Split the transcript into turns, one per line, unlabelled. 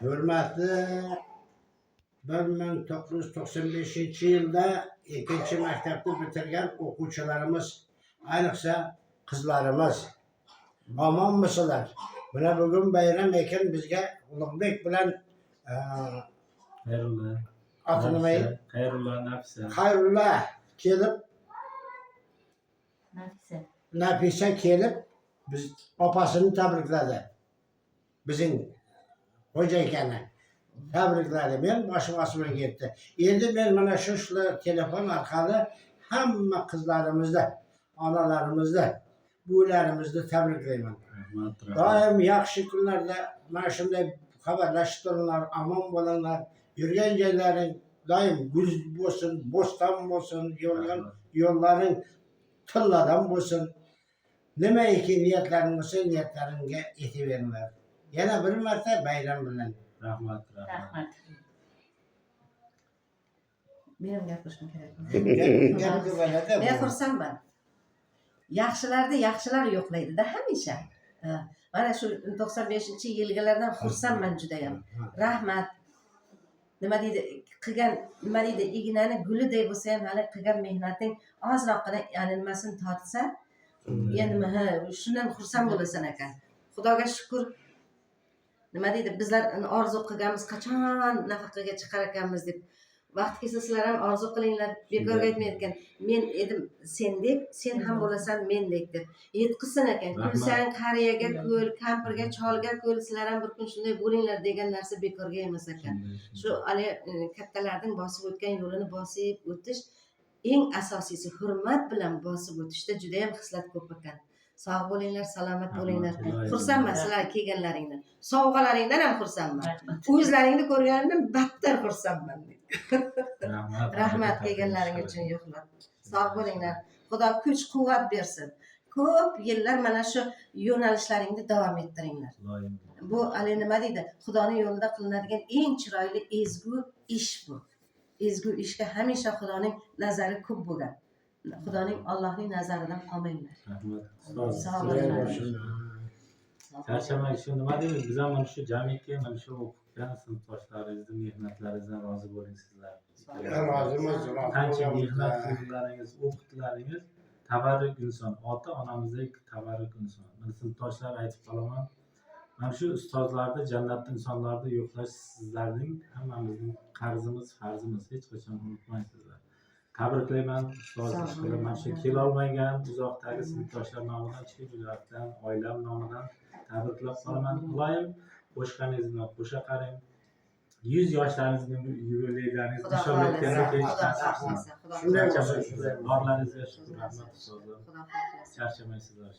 Hürmetli 1995 yılda 2. mektepte bitirgen okuvchilarimiz, ayniqsa qizlarimiz aman mısılar? Buna bugün bayram ekan bizga Ulug'bek bilan Xayrullah kelib, Nafisa kelib biz opasini tabrikladi. Bizim hoca ekeni tabrikladi. Men başım asmaya gitti. Endi men mana shu telefon orqali hamma qizlarimizda, onalarimizda, buvilarimizda tabriklayman. Doim yaxshi kunlarda mana shunday xabarlashib turinglar, omon bo'linglar. Yurgan joylaring doim gul bo'lsin, bo'ston bo'lsin, yo'llaring tilladan bo'lsin. Nimaiki niyatlaring bo'lsa, niyatlaringga yetaveringlar. Yana bir marta bayram bilan.
Rahmat.
Benim gapirishim kerak. Men xursandman. Yaxshilarni yaxshilar yo'qlaydi-da hamisha. Mana shu 95-yilgilardan xursandman judayam. Rahmat. Nima deydi, qilgan nima deydi, ignani guliday bo'lsa ham hali qilgan mehnating ozroqgina yani nimasini tortsa, endi shundan xursand bo'lasan ekan. Xudoga shukr. Nima deydi, bizlar orzu qilganmiz, qachon nafaqaga chiqar ekanmiz deb. Vaqt kelsa sizlar ham orzu qilinglar, bekorga aytmayotgan. Men edim sendek, sen ham bo'lasan mendek deb. Yetqizsin ekan. Kulsang qariyaga kul, kampirga, cholga kul, sizlar ham bir kun shunday bo'linglar degan narsa bekorga emas ekan. Shu ali kattalarning bosib o'tgan yo'lini bosib o'tish eng asosiysi hurmat bilan bosib o'tishda juda ham xislat ko'p ekan. Sog' bo'linglar, salomat bo'linglar. Xursandman sizlar kelganlaringdan. Sovg'alaringdan ham xursandman. O'zlaringni ko'rganimdan battar xursandman. Rahmat kelganlaring uchun yo'qlar. Sog' bo'linglar. Xudo kuch-quvvat bersin. Ko'p yillar mana shu yo'nalishlaringni davom ettiringlar. Bu ali nima deydi? Xudoning yo'lida qilinadigan eng chiroyli ezgu ish bu. Ezgu ishga hamisha Xudoning nazari ko'p bo'lgan. Xudoning Allohning nazaridan qolmanglar.
Rahmat. Charchamang shu nima deymiz? Biz ham mana shu jamiki, mana shu o'qigan sinfdoshlaringizni mehnatlaringizdan rozi bo'ling sizlar.
Rozimiz.
Qancha mehnat qildingiz, o'qitdilaringiz, tabarruk inson, ota-onamizdek tabarruk inson. Mana sinfdoshlar aytib qolaman. Mana shu ustozlarni, jannatli insonlarni yo'qlash sizlarning hammamizning qarzimiz, farzimiz. Hech qachon unutmaysizlar. Tabriklayman ustozlar, mana shu kelolmagan uzoqdagi sinfdoshlar nomidan, shu jihatdan, oilam nomidan tabriklab qolaman. Iloyim qo'shganingizni qo'sha qaring. 100 yoshlaringizning yubileylaringiz inshaalloh kelajak. Shunday bo'lsin. Borlaringizga shukur, rahmat ustozlar. Charchamaysizlar.